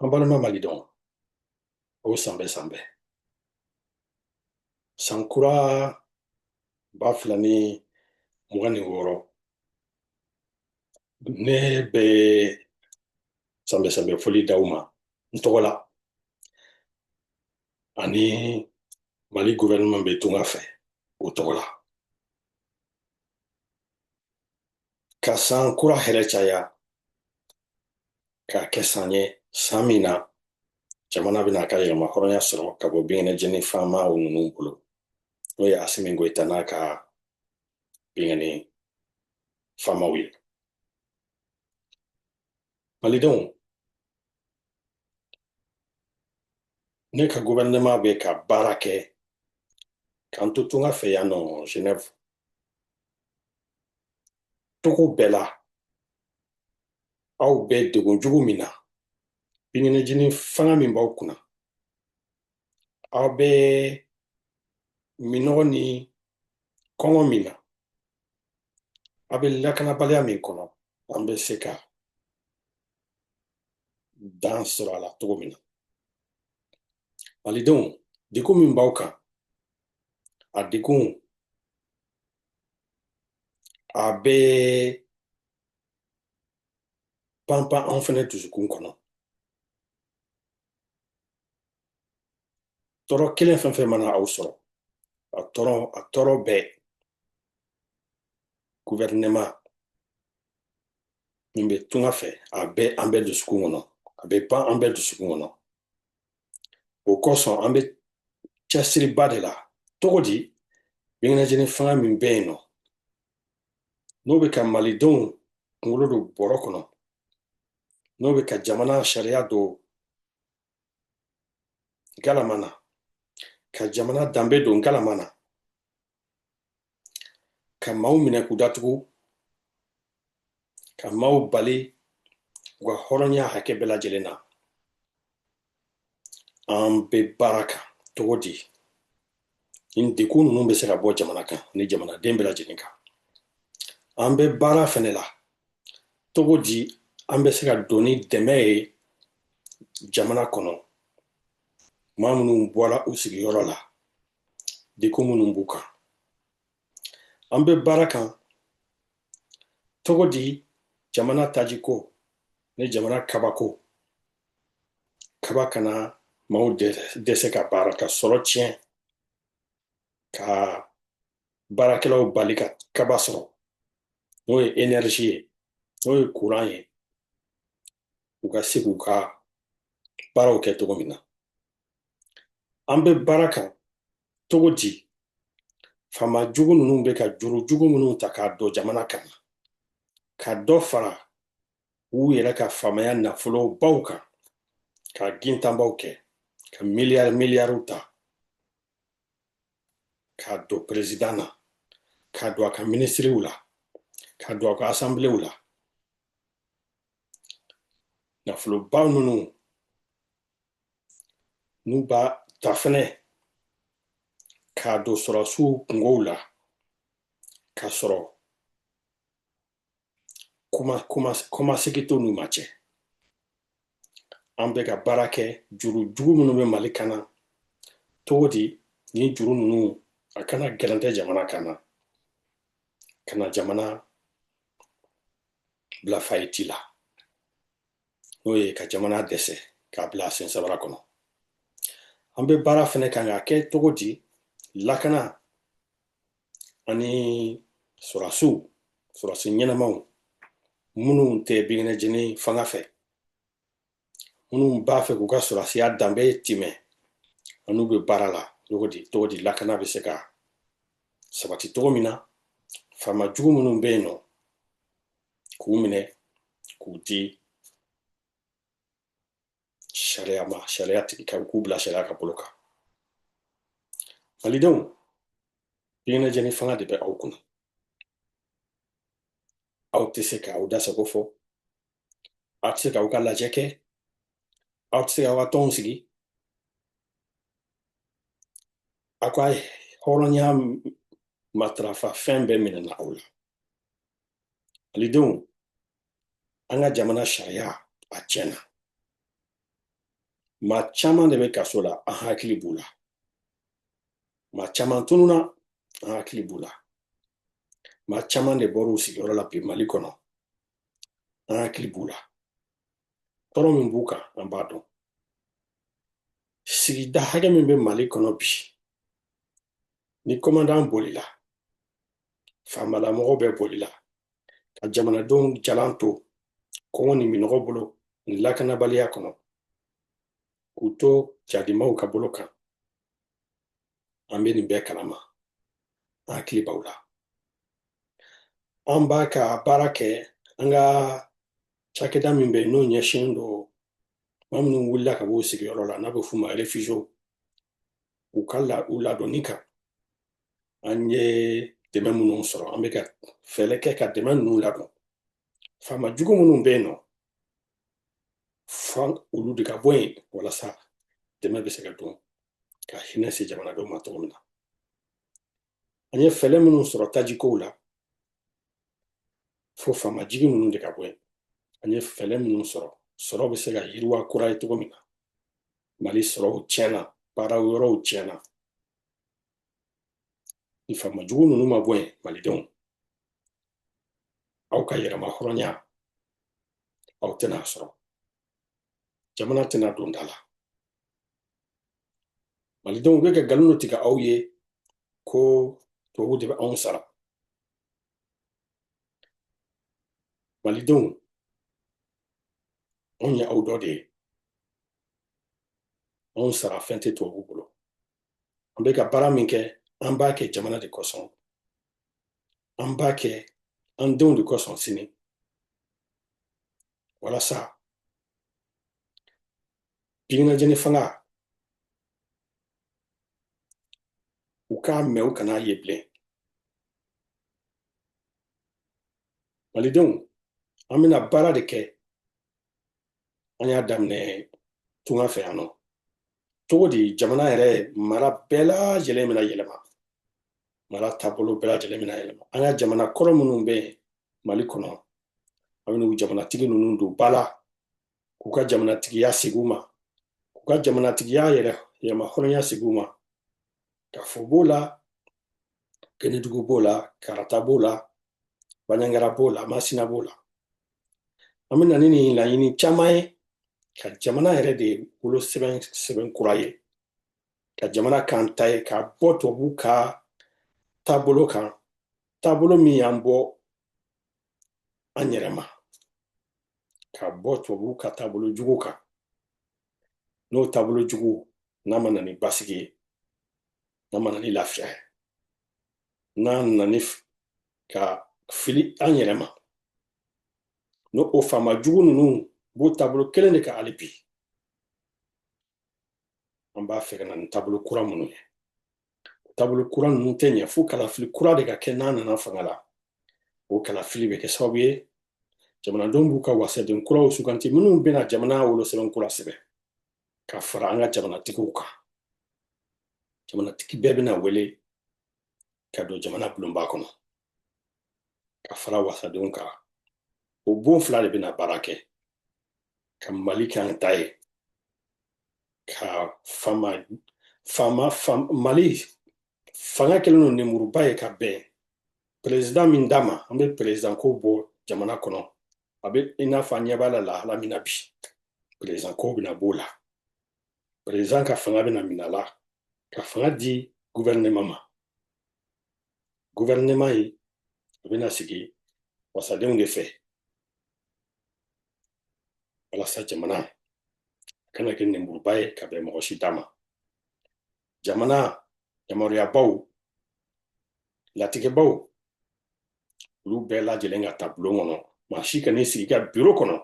An balima malidenw, o san bɛɛ. San kura 2026 ne bɛ san bɛɛ foli d'aw ma n tɔgɔ la ani Mali gouvernement bɛ tunga fɛ o tɔgɔ la. Ka san kura hɛrɛ caya k'a kɛ san ye san min na jamana bɛna a ka yɛlɛma hɔrɔnya sɔrɔ ka bɔ binkɛnɛ jeni faamaw ninnu bolo n'o ye Asimi Goyita n'a ka binkɛnɛ faamaw ye. Malidenw, ne ka gouvernement bɛ ka baara kɛ k'an to tunga fɛ yan nɔ Genève togo bɛɛ la aw bɛ degun jugu min na binkɛnɛ jeni fanga min b'aw kunna aw bɛ minɔgɔ ni kɔngɔ min na aw bɛ lakanabaliya min kɔnɔ an bɛ se ka dan sɔrɔ a la togo min na. Malidenw, degun min b'aw kan a degun a bɛ panpan anw fɛnɛ dusukun kɔnɔ. Tɔɔrɔ kelen fɛn fɛn mana aw sɔrɔ a tɔɔrɔ bɛ gouvernement min bɛ tunga fɛ a bɛ an bɛɛ dusukun kɔnɔ a bɛ pan an bɛɛ dusukun kɔnɔ. O kosɔn an bɛ cɛsiriba de la togo di binkɛnɛ jeni fanga min bɛ yen nɔ n'o bɛ ka malidenw kunkolo don bɔrɔ kɔnɔ n'o bɛ ka jamana sariya don galama na ka jamana danbe don galama na ka maaw minɛ k'u datugu ka maaw bali u ka hɔrɔnya hakɛ bɛɛ lajɛlen na. An bɛ baara kan togo di ni degun ninnu bɛ se ka bɔ jamana kan ni jamanaden bɛɛ lajɛlen kan. An bɛ baara fɛnɛ la togo di an bɛ se ka don ni dɛmɛ ye jamana kɔnɔ maa minnu bɔra u sigiyɔrɔ la degun minnu b'u kan. An bɛ baara kan togo di jamana tajiko ni jamana kabako kaba kana maaw dɛsɛ ka baara ka sɔrɔ tiɲɛ ka baarakɛlaw bali ka kaba sɔrɔ n'o ye énergie ye n'o ye courant ye u ka se k'u ka baaraw kɛ togo min na. An bɛ baara kan togo di faama jugu ninnu bɛ ka juru jugu minnu ta k'a don jamana kan ka dɔ fara u yɛrɛ ka faamaya nafolobaw kan ka gintanbaw kɛ ka miliyariw ta k'a don président na k'a don a ka ministiriw la k'a don a ka asamblew la. Nafoloba ninnu n'u b'a ta fɛnɛ k'a don sɔrɔsiw kungow la k'a sɔrɔ kɔmasegi t'u n'u ma cɛ. An bɛ ka baara kɛ juru jugu minnu bɛ Mali kan na togo di ni juru ninnu a kana gɛlɛntɛ jamana kan na ka na jamana bila fayiti la n'o ye ka jamana dɛsɛ k'a bila sen sabara kɔnɔ. An bɛ baara fɛnɛ kan k'a kɛ togo di lakana ani sɔrɔsi ɲɛnamaw minnu tɛ binkɛnɛ jeni fanga fɛ minnu b'a fɛ k'u ka sɔrɔsiya danbe timɛ an n'u bɛ baara la togo di lakana bɛ se ka sabati togo min na faama jugu minnu bɛ yen nɔ k'u minɛ k'u di sariya ma sariyatigi k'u bila sariya ka bolo kan. Malidenw, binkɛnɛ jeni fanga de bɛ aw kunna aw tɛ se k'aw dasago fɔ aw tɛ se k'aw ka lajɛ kɛ aw tɛ se k'aw ka tɔnw sigi aw ka hɔrɔnya matarafa fɛn bɛɛ minɛna aw la. Malidenw, an ka jamana sariya a tiɲɛna maa caman de bɛ kaso la an hakili b'u la maa caman tununa an hakili b'u la maa caman de bɔr'u sigiyɔrɔ la bi Mali kɔnɔ an hakili b'u la tɔɔrɔ min b'u kan an b'a dɔn sigida hakɛ min bɛ Mali kɔnɔ bi ni kɔmandan bolila faamalamɔgɔ bɛ bolila ka jamanadenw jalan to kɔngɔ ni minɔgɔ bolo ni lakanabaliya kɔnɔ k'u to jadimaw ka bolo kan an bɛ nin bɛɛ kalama an hakili b'aw la an b'a ka baara kɛ an ka cakɛda min bɛ yen n'o ɲɛsinnen don maa minnu wulila ka bɔ u sigiyɔrɔ la n'a bɛ f'u ma refugees u ka u ladonni kan an ye dɛmɛ minnu sɔrɔ an bɛ ka fɛɛrɛ kɛ ka dɛmɛ ninnu ladon faama jugu minnu bɛ yen nɔ fɔ olu de ka bɔ yen walasa dɛmɛ bɛ se ka don ka hinɛ se jamanadenw ma cogo min na an ye fɛɛrɛ minnu sɔrɔ tajikow la fo faama jigi ninnu de ka bɔ yen an ye fɛɛrɛ minnu sɔrɔ bɛ se ka yiriwa kura ye cogo min na Mali sɔrɔw tiɲɛna baara yɔrɔw tiɲɛna ni faama jugu ninnu ma bɔ yen malidenw aw ka yɛrɛma hɔrɔnya aw tɛna sɔrɔ jamana tɛna don da la malidenw bɛ ka nkalon dɔ tigɛ aw ye ko tubabuw de bɛ anw sara malidenw anw ye aw dɔ de ye anw sara fɛn tɛ tubabuw bolo an bɛ ka baara min kɛ an b'a kɛ jamana de kosɔn an b'a kɛ an denw de kosɔn sini walasa binkɛnɛjɛni fanga u k'a mɛn u kana ye bilen malidenw an bɛna baara de kɛ an y'a daminɛ tunga fɛ yan nɔ cogo di jamana yɛrɛ mara bɛɛ lajɛlen bɛna yɛlɛma mara taabolo bɛɛ lajɛlen bɛna yɛlɛma an ka jamana kɔrɔ minnu bɛ Mali kɔnɔ an bɛna jamanatigi ninnu don ba la k'u ka jamanatigiya segin u ma k'u ka jamanatigiya yɛrɛma hɔrɔnya segin u ma Kafo b'o la Kɛnɛdugu b'o la Karata b'o la Baɲaŋara b'o la Masina b'o la an bɛ na ni nin laɲini caman ye ka jamana yɛrɛ de bolo sɛbɛn kura ye ka jamana k'an ta ye ka bɔ tubabuw ka taabolo kan taabolo min y'an bɔ an yɛrɛ ma ka bɔ tubabuw ka taabolo jugu kan n'o taabolo jugu n'a ma na ni basigi ye n'a ma na ni lafiya ye n'a nana ni ka fili an yɛrɛ ma n'o o faama jugu ninnu b'o taabolo kelen de kan hali bi an b'a fɛ ka na ni taabolo kura minnu ye taabolo kura ninnu tɛ ɲɛ fo kalafili kura de ka kɛ n'a nana fanga la o kalafili bɛ kɛ sababu ye jamanadenw b'u ka wasaden kuraw suganti minnu bɛna jamana wolosɛbɛn kura sɛbɛn ka fara an ka jamanatigiw kan jamanatigi bɛɛ bɛna wele ka don jamana bulonba kɔnɔ ka fara wasadenw kan o bon fila de bɛna baara kɛ ka Mali kɛ an ta ye ka Mali fanga kɛlen don nemuruba ye ka bɛn peresidan min d'a ma an bɛ peresidan ko bɔ jamana kɔnɔ a bɛ i n'a fɔ an ɲɛ b'a la lahala min na bi peresidan ko bɛna b'o la peresidan ka fanga bɛna minɛ a la ka fanga di gouvernement ma gouvernement ye a bɛna sigi wasadenw de fɛ walasa jamana kana kɛ nemuruba ye ka bɛn mɔgɔ si d'a ma jamana yamaruyabaw latigɛbaw olu bɛɛ lajɛlen ka ta bulon kɔnɔ maa si kan'i sigi ka biro kɔnɔ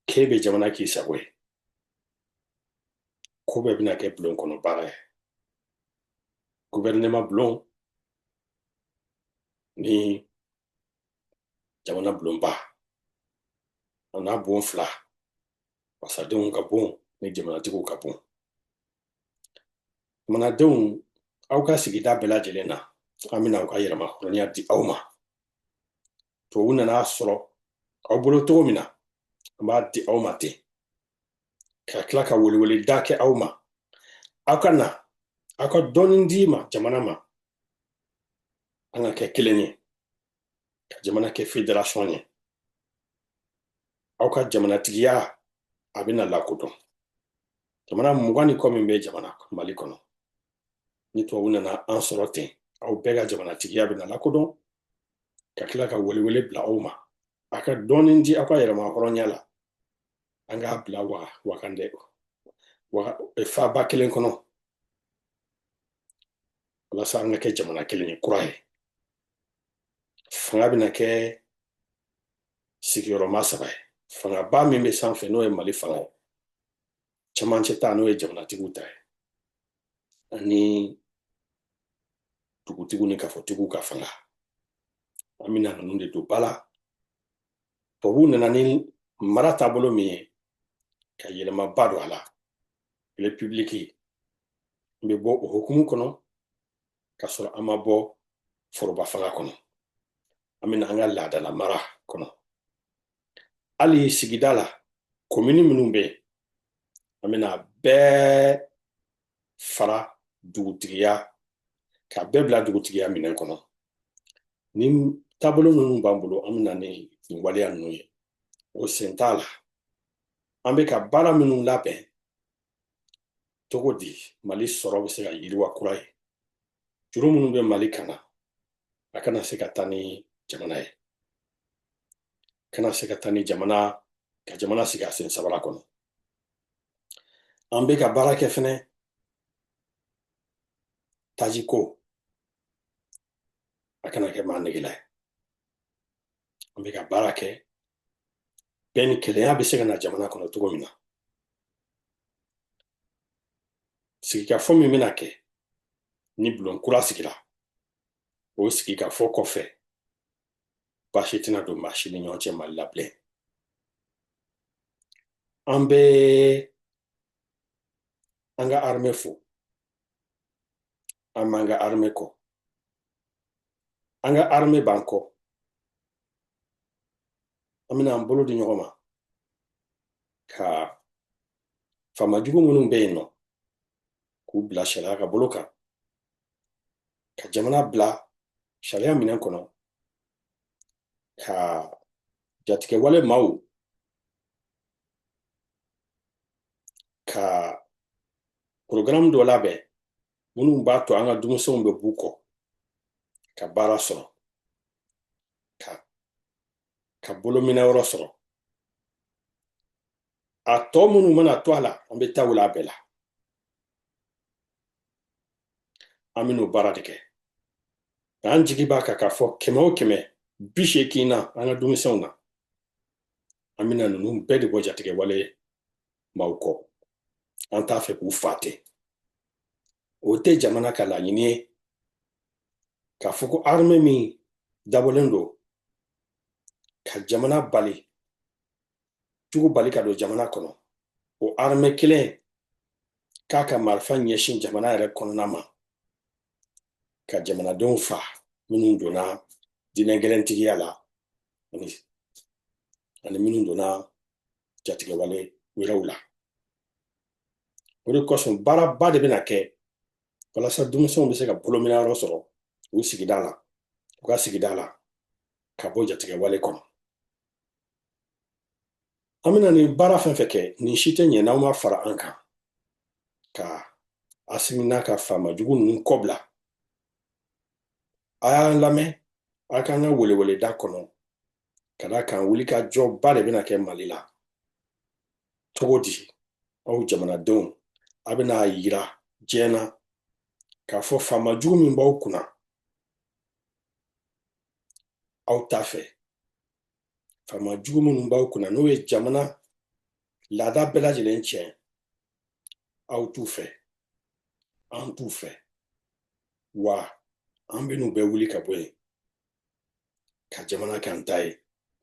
k'e bɛ jamana k'i sago ye ko bɛɛ bɛna kɛ bulon kɔnɔ baara ye gouvernement bulon ni jamana bulonba a n'a bon fila wasadenw ka bon ni jamanatigiw ka bon jamanadenw aw ka sigida bɛɛ lajɛlen na an bɛna aw ka yɛrɛma hɔrɔnya di aw ma tubabu nana sɔrɔ aw bolo cogo min na an b'a di aw ma ten ka tila ka welewele da kɛ aw ma aw ka na aw ka dɔɔni di ma jamana ma an ka kɛ kelen ye ka jamana kɛ fédération ye aw ka jamanatigiya a bɛna lakodɔn jamana 20 ni kɔ min bɛ jamana Mali kɔnɔ ni tubabu nana an sɔrɔ ten aw bɛɛ ka jamanatigiya bɛna lakodɔn ka tila ka welewele bila aw ma a ka dɔɔni di aw ka yɛrɛma hɔrɔnya la an k'a bila wakandɛ faba kelen kɔnɔ walasa an ka kɛ jamana kelen ye kura ye fanga bɛna kɛ sigiyɔrɔma 3 ye fangaba min bɛ sanfɛ n'o ye Mali fanga ye cɛmancɛ ta n'o ye jamanatigiw ta ye ani dugutigiw ni kafɔtigiw ka fanga an bɛna ninnu de don ba la tubabuw nana ni mara taabolo min ye ka yɛlɛmaba don a la république n bɛ bɔ o hukumu kɔnɔ ka sɔrɔ an ma bɔ foroba fanga kɔnɔ an bɛna an ka laadala mara kɔnɔ hali sigida la komini minnu bɛ yen an bɛna bɛɛ fara dugutigiya ka bɛɛ bila dugutigiya minɛn kɔnɔ ni taabolo minnu b'an bolo an bɛna ni waleya ninnu ye o sen t'a la an bɛ ka baara minnu labɛn cogo di Mali sɔrɔ bɛ se ka yiriwa kura ye juru minnu bɛ Mali kan na a kana se ka taa ni jamana ye kana se ka taa ni jamana ka jamana sigi a sen sabara kɔnɔ an bɛ ka baara kɛ fɛnɛ tajiko a kana kɛ maa negela ye an bɛ ka baara kɛ bɛɛ ni kelenya bɛ se ka na jamana kɔnɔ cogo min na sigikafɔ min bɛna kɛ ni bulon kura sigira o sigikafɔ kɔfɛ baasi tɛna don maa si ni ɲɔgɔn cɛ Mali la bilen an bɛ an ka armée fo an b'an ka armée kɔ an ka armée b'an kɔ an bɛna an bolo di ɲɔgɔn ma ka faamajugu minnu bɛ yen nɔ k'u bila sariya ka bolo kan ka jamana bila sariya minɛn kɔnɔ ka jatigɛwale maaw ka programme dɔ labɛn minnu b'a to an ka denmisɛnw bɛ b'u kɔ ka baara sɔrɔ ka bolominɛ yɔrɔ sɔrɔ a tɔ minnu mana to a la an bɛ taa a bɛɛ la an bɛ n'o baara de kɛ an jigi b'a kan k'a fɔ 100 o 100 80 na an ka denmisɛnw na an bɛna ninnu bɛɛ de bɔ jatigɛwale maaw kɔ an t'a fɛ k'u fa ten o tɛ jamana ka laɲini ye k'a fɔ ko armée min dabɔlen don ka jamana bali jugu bali ka don jamana kɔnɔ o armée kelen k'a ka marifa ɲɛsin jamana yɛrɛ kɔnɔna ma ka jamanadenw fa minnu donna diinɛ gɛlɛntigiya la ani minnu donna jatigɛwale wɛrɛw la o de kosɔn baaraba de bɛna kɛ walasa denmisɛnw bɛ se ka bolominɛyɔrɔ sɔrɔ u sigida la u ka sigida la ka bɔ jatigɛwale kɔnɔ an bɛna nin baara fɛn fɛn kɛ nin si tɛ ɲɛ n'aw ma fara an kan ka Asimina ka faamajugu ninnu kɔbila a y'an lamɛn a k'an ka weleweleda kɔnɔ ka d'a kan wulikajɔba de bɛna kɛ Mali la cogo di aw jamanadenw a bɛna yira diɲɛ na k'a fɔ faamajugu min b'aw kunna aw t'a fɛ faamajugu minnu b'aw kunna n'o ye jamana laada bɛɛ lajɛlen tiɲɛ aw t'u fɛ an t'u fɛ wa an bɛ n'u bɛɛ wuli ka bɔ yen ka jamana kɛ an ta ye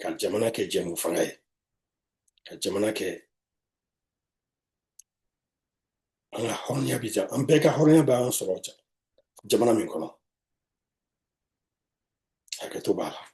ka jamana kɛ jɛmu fanga ye ka jamana kɛ an ka hɔrɔnya bi jan an bɛɛ ka hɔrɔnya bɛ an sɔrɔ jamana min kɔnɔ hakɛto b'a la